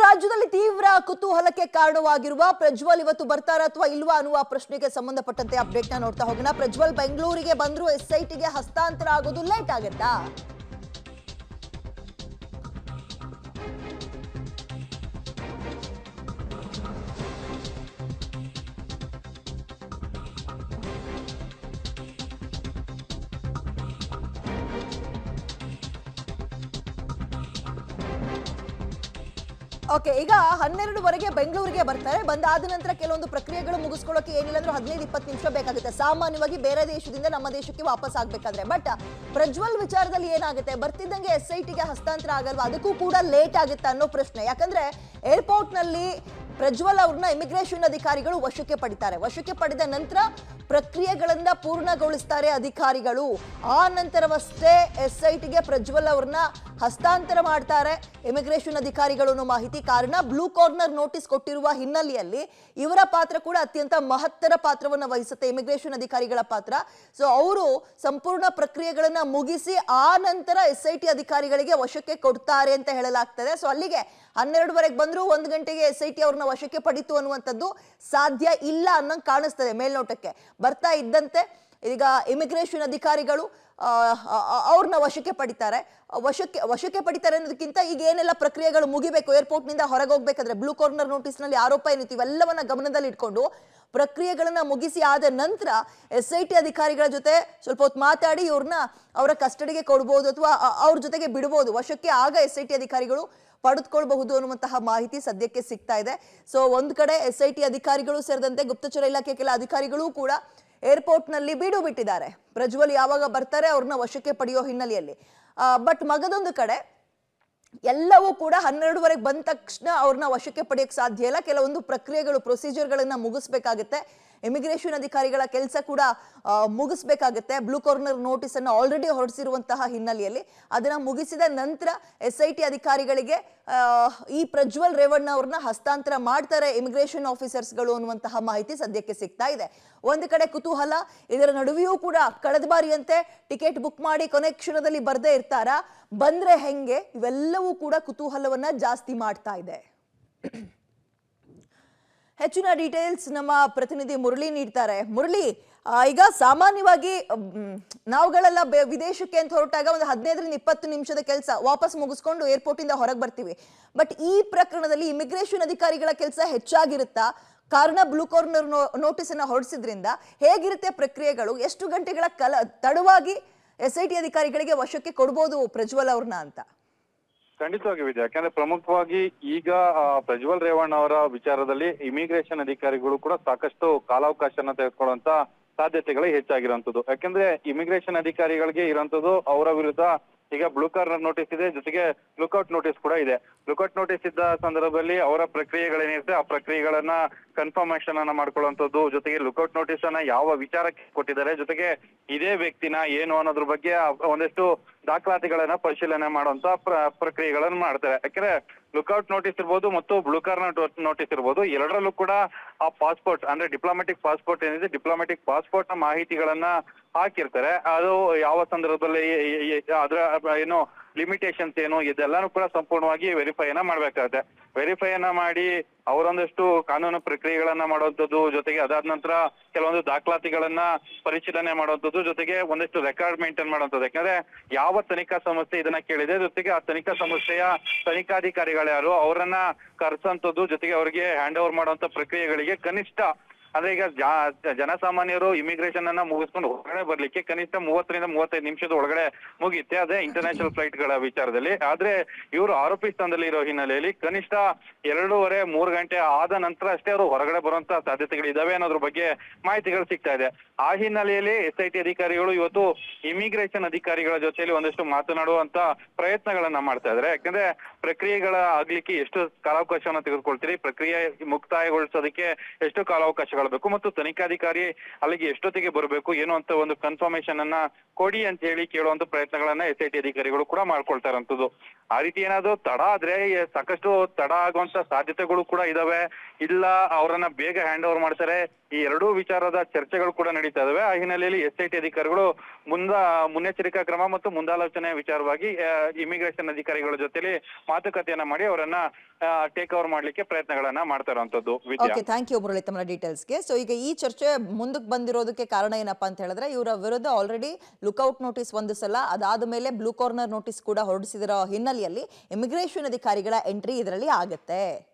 ರಾಜ್ಯದಲ್ಲಿ ತೀವ್ರ ಕುತೂಹಲಕ್ಕೆ ಕಾರಣವಾಗಿರುವ ಪ್ರಜ್ವಲ್ ಇವತ್ತು ಬರ್ತಾರಾ ಅಥವಾ ಇಲ್ವಾ ಅನ್ನುವ ಪ್ರಶ್ನೆಗೆ ಸಂಬಂಧಪಟ್ಟಂತೆ ಅಪ್ಡೇಟ್ ನ ನೋಡ್ತಾ ಹೋಗೋಣ. ಪ್ರಜ್ವಲ್ ಬೆಂಗಳೂರಿಗೆ ಬಂದ್ರು ಎಸ್ಐಟಿಗೆ ಹಸ್ತಾಂತರ ಆಗೋದು ಲೇಟ್ ಆಗುತ್ತಾ? ಓಕೆ, ಈಗ 12ವರೆಗೆ ಬೆಂಗಳೂರಿಗೆ ಬರ್ತಾರೆ. ಬಂದಾದ ನಂತರ ಕೆಲವೊಂದು ಪ್ರಕ್ರಿಯೆಗಳು ಮುಗಿಸ್ಕೊಳ್ಳೋಕೆ ಏನಿಲ್ಲ ಅಂದ್ರೂ 15-20 ನಿಮಿಷ ಬೇಕಾಗುತ್ತೆ ಸಾಮಾನ್ಯವಾಗಿ ಬೇರೆ ದೇಶದಿಂದ ನಮ್ಮ ದೇಶಕ್ಕೆ ವಾಪಸ್ ಆಗ್ಬೇಕಾದ್ರೆ. ಬಟ್ ಪ್ರಜ್ವಲ್ ವಿಚಾರದಲ್ಲಿ ಏನಾಗುತ್ತೆ, ಬರ್ತಿದ್ದಂಗೆ ಎಸ್ಐಟಿಗೆ ಹಸ್ತಾಂತರ ಆಗಲ್ವಾ? ಅದಕ್ಕೂ ಕೂಡ ಲೇಟ್ ಆಗುತ್ತೆ ಅನ್ನೋ ಪ್ರಶ್ನೆ. ಯಾಕಂದ್ರೆ ಏರ್ಪೋರ್ಟ್ ನಲ್ಲಿ ಪ್ರಜ್ವಲ್ ಅವ್ರನ್ನ ಇಮಿಗ್ರೇಷನ್ ಅಧಿಕಾರಿಗಳು ವಶಕ್ಕೆ ಪಡಿತಾರೆ. ವಶಕ್ಕೆ ಪಡೆದ ನಂತರ ಪ್ರಕ್ರಿಯೆಗಳನ್ನ ಪೂರ್ಣಗೊಳಿಸ್ತಾರೆ ಅಧಿಕಾರಿಗಳು. ಆ ನಂತರವಷ್ಟೇ ಎಸ್ಐಟಿಗೆ ಪ್ರಜ್ವಲ್ ಅವ್ರನ್ನ ಹಸ್ತಾಂತರ ಮಾಡ್ತಾರೆ ಇಮಿಗ್ರೇಷನ್ ಅಧಿಕಾರಿಗಳು ಅನ್ನೋ ಮಾಹಿತಿ. ಕಾರಣ ಬ್ಲೂ ಕಾರ್ನರ್ ನೋಟಿಸ್ ಕೊಟ್ಟಿರುವ ಹಿನ್ನೆಲೆಯಲ್ಲಿ ಇವರ ಪಾತ್ರ ಕೂಡ ಅತ್ಯಂತ ಮಹತ್ತರ ಪಾತ್ರವನ್ನು ವಹಿಸುತ್ತೆ, ಇಮಿಗ್ರೇಷನ್ ಅಧಿಕಾರಿಗಳ ಪಾತ್ರ. ಸೊ ಅವರು ಸಂಪೂರ್ಣ ಪ್ರಕ್ರಿಯೆಗಳನ್ನ ಮುಗಿಸಿ ಆ ನಂತರ ಎಸ್ಐಟಿ ಅಧಿಕಾರಿಗಳಿಗೆ ವಶಕ್ಕೆ ಕೊಡ್ತಾರೆ ಅಂತ ಹೇಳಲಾಗ್ತದೆ. ಸೊ ಅಲ್ಲಿಗೆ 12ವರೆಗೆ ಬಂದ್ರು 1 ಗಂಟೆಗೆ ಎಸ್ಐಟಿ ಅವ್ರನ್ನ ವಶಕ್ಕೆ ಪಡಿತು ಅನ್ನುವಂಥದ್ದು ಸಾಧ್ಯ ಇಲ್ಲ ಅನ್ನಂಗೆ ಕಾಣಿಸ್ತದೆ ಮೇಲ್ನೋಟಕ್ಕೆ. ಬರ್ತಾ ಇದ್ದಂತೆ ಈಗ ಇಮಿಗ್ರೇಷನ್ ಅಧಿಕಾರಿಗಳು ಅವ್ರನ್ನ ವಶಕ್ಕೆ ಪಡಿತಾರೆ. ವಶಕ್ಕೆ ಪಡಿತಾರೆ ಅನ್ನೋದಕ್ಕಿಂತ ಈಗ ಏನೆಲ್ಲ ಪ್ರಕ್ರಿಯೆಗಳು ಮುಗಿಬೇಕು, ಏರ್ಪೋರ್ಟ್ ನಿಂದ ಹೊರಗೆ ಹೋಗ್ಬೇಕಾದ್ರೆ ಬ್ಲೂ ಕಾರ್ನರ್ ನೋಟಿಸ್ ನಲ್ಲಿ ಆರೋಪ ಏನಿತ್ತು ಇವೆಲ್ಲವನ್ನ ಗಮನದಲ್ಲಿ ಇಟ್ಕೊಂಡು ಪ್ರಕ್ರಿಯೆಗಳನ್ನ ಮುಗಿಸಿ ಆದ ನಂತರ ಎಸ್ಐಟಿ ಅಧಿಕಾರಿಗಳ ಜೊತೆ ಸ್ವಲ್ಪ ಹೊತ್ತು ಮಾತಾಡಿ ಇವ್ರನ್ನ ಅವರ ಕಸ್ಟಡಿಗೆ ಕೊಡ್ಬೋದು ಅಥವಾ ಅವ್ರ ಜೊತೆಗೆ ಬಿಡ್ಬೋದು ವಶಕ್ಕೆ. ಆಗ ಎಸ್ಐಟಿ ಅಧಿಕಾರಿಗಳು ಪಡೆದುಕೊಳ್ಬಹುದು ಅನ್ನುವಂತಹ ಮಾಹಿತಿ ಸದ್ಯಕ್ಕೆ ಸಿಗ್ತಾ ಇದೆ. ಸೊ ಒಂದ್ ಕಡೆ ಎಸ್ಐಟಿ ಅಧಿಕಾರಿಗಳು ಸೇರಿದಂತೆ ಗುಪ್ತಚರ ಇಲಾಖೆ ಕೆಲ ಅಧಿಕಾರಿಗಳು ಕೂಡ ಏರ್ಪೋರ್ಟ್ ನಲ್ಲಿ ಬೀಡು ಬಿಟ್ಟಿದ್ದಾರೆ ಪ್ರಜ್ವಲ್ ಯಾವಾಗ ಬರ್ತಾರೆ ಅವ್ರನ್ನ ವಶಕ್ಕೆ ಪಡೆಯೋ ಹಿನ್ನೆಲೆಯಲ್ಲಿ. ಬಟ್ ಮಗದೊಂದು ಕಡೆ ಎಲ್ಲವೂ ಕೂಡ 12ವರೆಗೆ ಬಂದ ತಕ್ಷಣ ಅವ್ರನ್ನ ವಶಕ್ಕೆ ಪಡೆಯಕ್ಕೆ ಸಾಧ್ಯ ಇಲ್ಲ. ಕೆಲವೊಂದು ಪ್ರಕ್ರಿಯೆಗಳು ಪ್ರೊಸೀಜರ್ಗಳನ್ನ ಮುಗಿಸ್ಬೇಕಾಗುತ್ತೆ. ಇಮಿಗ್ರೇಷನ್ ಅಧಿಕಾರಿಗಳ ಕೆಲಸ ಕೂಡ ಮುಗಿಸ್ಬೇಕಾಗುತ್ತೆ. ಬ್ಲೂ ಕಾರ್ನರ್ ನೋಟಿಸ್ ಅನ್ನು ಆಲ್ರೆಡಿ ಹೊರಡಿಸಿರುವಂತಹ ಹಿನ್ನೆಲೆಯಲ್ಲಿ ಅದನ್ನ ಮುಗಿಸಿದ ನಂತರ ಎಸ್ಐಟಿ ಅಧಿಕಾರಿಗಳಿಗೆ ಈ ಪ್ರಜ್ವಲ್ ರೇವಣ್ಣ ಅವ್ರನ್ನ ಹಸ್ತಾಂತರ ಮಾಡ್ತಾರೆ ಇಮಿಗ್ರೇಷನ್ ಆಫೀಸರ್ಸ್ಗಳು ಅನ್ನುವಂತಹ ಮಾಹಿತಿ ಸದ್ಯಕ್ಕೆ ಸಿಗ್ತಾ ಇದೆ. ಒಂದು ಕಡೆ ಕುತೂಹಲ, ಇದರ ನಡುವೆಯೂ ಕೂಡ ಕಳೆದ ಬಾರಿಯಂತೆ ಟಿಕೆಟ್ ಬುಕ್ ಮಾಡಿ ಕೊನೆ ಕ್ಷಣದಲ್ಲಿ ಬರ್ದೇ ಇರ್ತಾರಾ, ಬಂದ್ರೆ ಹೆಂಗೆ, ಇವೆಲ್ಲವೂ ಕೂಡ ಕುತೂಹಲವನ್ನ ಜಾಸ್ತಿ ಮಾಡ್ತಾ ಇದೆ. ಹೆಚ್ಚಿನ ಡೀಟೇಲ್ಸ್ ನಮ್ಮ ಪ್ರತಿನಿಧಿ ಮುರಳಿ ನೀಡ್ತಾರೆ. ಮುರಳಿ, ಈಗ ಸಾಮಾನ್ಯವಾಗಿ ನಾವುಗಳೆಲ್ಲ ವಿದೇಶಕ್ಕೆ ಅಂತ ಹೊರಟಾಗ ಒಂದು 15-20 ನಿಮಿಷದ ಕೆಲಸ ವಾಪಸ್ ಮುಗಿಸ್ಕೊಂಡು ಏರ್ಪೋರ್ಟ್ ಇಂದ ಹೊರಗೆ ಬರ್ತೀವಿ. ಬಟ್ ಈ ಪ್ರಕರಣದಲ್ಲಿ ಇಮಿಗ್ರೇಷನ್ ಅಧಿಕಾರಿಗಳ ಕೆಲಸ ಹೆಚ್ಚಾಗಿರುತ್ತಾ? ಕಾರಣ ಬ್ಲೂ ಕಾರ್ನರ್ ನೋಟಿಸ್ ಅನ್ನ ಹೊರಡಿಸಿದ್ರಿಂದ ಹೇಗಿರುತ್ತೆ ಪ್ರಕ್ರಿಯೆಗಳು? ಎಷ್ಟು ಗಂಟೆಗಳ ತಡವಾಗಿ ಎಸ್ಐಟಿ ಅಧಿಕಾರಿಗಳಿಗೆ ವಶಕ್ಕೆ ಕೊಡ್ಬೋದು ಪ್ರಜ್ವಲ್ ಅವ್ರನ್ನ ಅಂತ? ಖಂಡಿತವಾಗಿ ವಿದ್ಯಾ, ಯಾಕಂದ್ರೆ ಪ್ರಮುಖವಾಗಿ ಈಗ ಪ್ರಜ್ವಲ್ ರೇವಣ್ಣ ಅವರ ವಿಚಾರದಲ್ಲಿ ಇಮಿಗ್ರೇಷನ್ ಅಧಿಕಾರಿಗಳು ಕೂಡ ಸಾಕಷ್ಟು ಕಾಲಾವಕಾಶನ ತೆಗೆದುಕೊಳ್ಳುವಂತ ಸಾಧ್ಯತೆಗಳು ಹೆಚ್ಚಾಗಿರುವಂತದ್ದು. ಯಾಕಂದ್ರೆ ಇಮಿಗ್ರೇಷನ್ ಅಧಿಕಾರಿಗಳಿಗೆ ಇರುವಂತದ್ದು ಅವರ ವಿರುದ್ಧ ಈಗ ಬ್ಲೂ ಕಾರ್ನರ್ ನೋಟಿಸ್ ಇದೆ, ಜೊತೆಗೆ ಲುಕ್ಔಟ್ ನೋಟಿಸ್ ಕೂಡ ಇದೆ. ಲುಕ್ಔಟ್ ನೋಟಿಸ್ ಇದ್ದ ಸಂದರ್ಭದಲ್ಲಿ ಅವರ ಪ್ರಕ್ರಿಯೆಗಳೇನಿರುತ್ತೆ ಆ ಪ್ರಕ್ರಿಯೆಗಳನ್ನ ಕನ್ಫರ್ಮೇಶನ್ ಅನ್ನ ಮಾಡ್ಕೊಳ್ಳುವಂಥದ್ದು, ಜೊತೆಗೆ ಲುಕ್ಔಟ್ ನೋಟಿಸ್ ಅನ್ನ ಯಾವ ವಿಚಾರಕ್ಕೆ ಕೊಟ್ಟಿದ್ದಾರೆ, ಜೊತೆಗೆ ಇದೇ ವ್ಯಕ್ತಿನ ಏನು ಅನ್ನೋದ್ರ ಬಗ್ಗೆ ಒಂದಷ್ಟು ದಾಖಲಾತಿಗಳನ್ನ ಪರಿಶೀಲನೆ ಮಾಡುವಂತ ಪ್ರಕ್ರಿಯೆಗಳನ್ನ ಮಾಡ್ತಾರೆ. ಯಾಕಂದ್ರೆ ಲುಕ್ಔಟ್ ನೋಟಿಸ್ ಇರ್ಬೋದು ಮತ್ತು ಬ್ಲೂ ಕಾರ್ನರ್ ನೋಟಿಸ್ ಇರ್ಬೋದು, ಎರಡರಲ್ಲೂ ಕೂಡ ಆ ಪಾಸ್ಪೋರ್ಟ್ ಅಂದ್ರೆ ಡಿಪ್ಲೊಮ್ಯಾಟಿಕ್ ಪಾಸ್ಪೋರ್ಟ್ ಏನಿದೆ, ಡಿಪ್ಲೊಮ್ಯಾಟಿಕ್ ಪಾಸ್ಪೋರ್ಟ್ ನ ಮಾಹಿತಿಗಳನ್ನ ಹಾಕಿರ್ತಾರೆ. ಅದು ಯಾವ ಸಂದರ್ಭದಲ್ಲಿ ಅದ್ರ ಏನು ಲಿಮಿಟೇಷನ್ಸ್ ಏನು ಇದೆಲ್ಲಾನು ಕೂಡ ಸಂಪೂರ್ಣವಾಗಿ ವೆರಿಫೈನ ಮಾಡ್ಬೇಕಾಗುತ್ತೆ. ವೆರಿಫೈನ ಮಾಡಿ ಅವರೊಂದಷ್ಟು ಕಾನೂನು ಪ್ರಕ್ರಿಯೆಗಳನ್ನ ಮಾಡುವಂಥದ್ದು, ಜೊತೆಗೆ ಅದಾದ ನಂತರ ಕೆಲವೊಂದು ದಾಖಲಾತಿಗಳನ್ನ ಪರಿಶೀಲನೆ ಮಾಡುವಂಥದ್ದು, ಜೊತೆಗೆ ಒಂದಷ್ಟು ರೆಕಾರ್ಡ್ ಮೇಂಟೈನ್ ಮಾಡುವಂಥದ್ದು. ಯಾಕಂದ್ರೆ ಯಾವ ತನಿಖಾ ಸಂಸ್ಥೆ ಇದನ್ನ ಕೇಳಿದೆ, ಜೊತೆಗೆ ಆ ತನಿಖಾ ಸಂಸ್ಥೆಯ ತನಿಖಾಧಿಕಾರಿಗಳು ಯಾರು ಅವರನ್ನ ಕರೆಸಂಥದ್ದು, ಜೊತೆಗೆ ಅವರಿಗೆ ಹ್ಯಾಂಡ್ ಓವರ್ ಮಾಡುವಂತ ಪ್ರಕ್ರಿಯೆಗಳಿಗೆ ಕನಿಷ್ಠ ಅಂದ್ರೆ ಈಗ ಜನಸಾಮಾನ್ಯರು ಇಮಿಗ್ರೇಷನ್ ಅನ್ನ ಮುಗಿಸ್ಕೊಂಡು ಹೊರಗಡೆ ಬರ್ಲಿಕ್ಕೆ ಕನಿಷ್ಠ 30-35 ನಿಮಿಷದ ಒಳಗಡೆ ಮುಗಿಯುತ್ತೆ, ಅದೇ ಇಂಟರ್ನ್ಯಾಷನಲ್ ಫ್ಲೈಟ್ ಗಳ ವಿಚಾರದಲ್ಲಿ. ಆದ್ರೆ ಇವರು ಆರೋಪಿ ಸ್ಥಾನದಲ್ಲಿ ಇರೋ ಹಿನ್ನೆಲೆಯಲ್ಲಿ ಕನಿಷ್ಠ 2.5-3 ಗಂಟೆ ಆದ ನಂತರ ಅಷ್ಟೇ ಅವರು ಹೊರಗಡೆ ಬರುವಂತ ಸಾಧ್ಯತೆಗಳು ಇದಾವೆ ಅನ್ನೋದ್ರ ಬಗ್ಗೆ ಮಾಹಿತಿಗಳು ಸಿಗ್ತಾ ಇದೆ. ಆ ಹಿನ್ನೆಲೆಯಲ್ಲಿ ಎಸ್ಐಟಿ ಅಧಿಕಾರಿಗಳು ಇವತ್ತು ಇಮಿಗ್ರೇಷನ್ ಅಧಿಕಾರಿಗಳ ಜೊತೆಯಲ್ಲಿ ಒಂದಷ್ಟು ಮಾತನಾಡುವಂತ ಪ್ರಯತ್ನಗಳನ್ನ ಮಾಡ್ತಾ ಇದ್ದಾರೆ. ಯಾಕಂದ್ರೆ ಪ್ರಕ್ರಿಯೆಗಳ ಆಗ್ಲಿಕ್ಕೆ ಎಷ್ಟು ಕಾಲಾವಕಾಶವನ್ನ ತೆಗೆದುಕೊಳ್ತೀರಿ, ಪ್ರಕ್ರಿಯೆ ಮುಕ್ತಾಯಗೊಳಿಸೋದಕ್ಕೆ ಎಷ್ಟು ಕಾಲಾವಕಾಶಗಳು ಬೇಕು, ಮತ್ತು ತನಿಖಾಧಿಕಾರಿ ಅಲ್ಲಿಗೆ ಎಷ್ಟೊತ್ತಿಗೆ ಬರಬೇಕು ಏನು ಅಂತ ಒಂದು ಕನ್ಫರ್ಮೇಶನ್ ಅನ್ನ ಕೊಡಿ ಅಂತ ಹೇಳಿ ಕೇಳುವಂತ ಪ್ರಯತ್ನಗಳನ್ನ ಎಸ್ಐಟಿ ಅಧಿಕಾರಿಗಳು ಕೂಡ ಮಾಡ್ಕೊಳ್ತಾ ಇರೋಂಥದ್ದು. ಆ ರೀತಿ ಏನಾದ್ರು ತಡ ಆದ್ರೆ ಸಾಕಷ್ಟು ತಡ ಆಗುವಂತ ಸಾಧ್ಯತೆಗಳು ಕೂಡ ಇದಾವೆ. ಇಲ್ಲ ಅವರನ್ನ ಬೇಗ ಹ್ಯಾಂಡ್ ಓವರ್ ಮಾಡ್ತಾರೆ, ಈ ಎರಡೂ ವಿಚಾರದ ಚರ್ಚೆಗಳು ಕೂಡ ನಡೀತಾ ಇದಾವೆ. ಆ ಹಿನ್ನೆಲೆಯಲ್ಲಿ ಎಸ್ಐಟಿ ಅಧಿಕಾರಿಗಳು ಮುನ್ನೆಚ್ಚರಿಕಾ ಕ್ರಮ ಮತ್ತು ಮುಂದಾಲೋಚನೆ ವಿಚಾರವಾಗಿ ಇಮಿಗ್ರೇಷನ್ ಅಧಿಕಾರಿಗಳ ಜೊತೆಲಿ ಮಾತುಕತೆಯನ್ನ ಮಾಡಿ ಅವರನ್ನ ಟೇಕ್ ಓವರ್ ಮಾಡ್ಲಿಕ್ಕೆ ಪ್ರಯತ್ನಗಳನ್ನ ಮಾಡ್ತಾ ಇರುವಂತದ್ದು ವಿದ್ಯಾ. ಓಕೆ, ಥ್ಯಾಂಕ್ ಯು ಮುರಳಿ ತಮ್ಮ ಡೀಟೇಲ್ಸ್ಗೆ. ಸೊ ಈಗ ಈ ಚರ್ಚೆ ಮುಂದಕ್ಕೆ ಬಂದಿರೋದಕ್ಕೆ ಕಾರಣ ಏನಪ್ಪಾ ಅಂತ ಹೇಳಿದ್ರೆ, ಇವರ ವಿರುದ್ಧ ಆಲ್ರೆಡಿ ಲುಕ್ಔಟ್ ನೋಟಿಸ್ ಒಂದು ಸಲ, ಅದಾದ ಮೇಲೆ ಬ್ಲೂ ಕಾರ್ನರ್ ನೋಟಿಸ್ ಕೂಡ ಹೊರಡಿಸಿದಿರೋ ಹಿನ್ನೆಲೆಯಲ್ಲಿ ಇಮಿಗ್ರೇಷನ್ ಅಧಿಕಾರಿಗಳ ಎಂಟ್ರಿ ಇದರಲ್ಲಿ ಆಗುತ್ತೆ.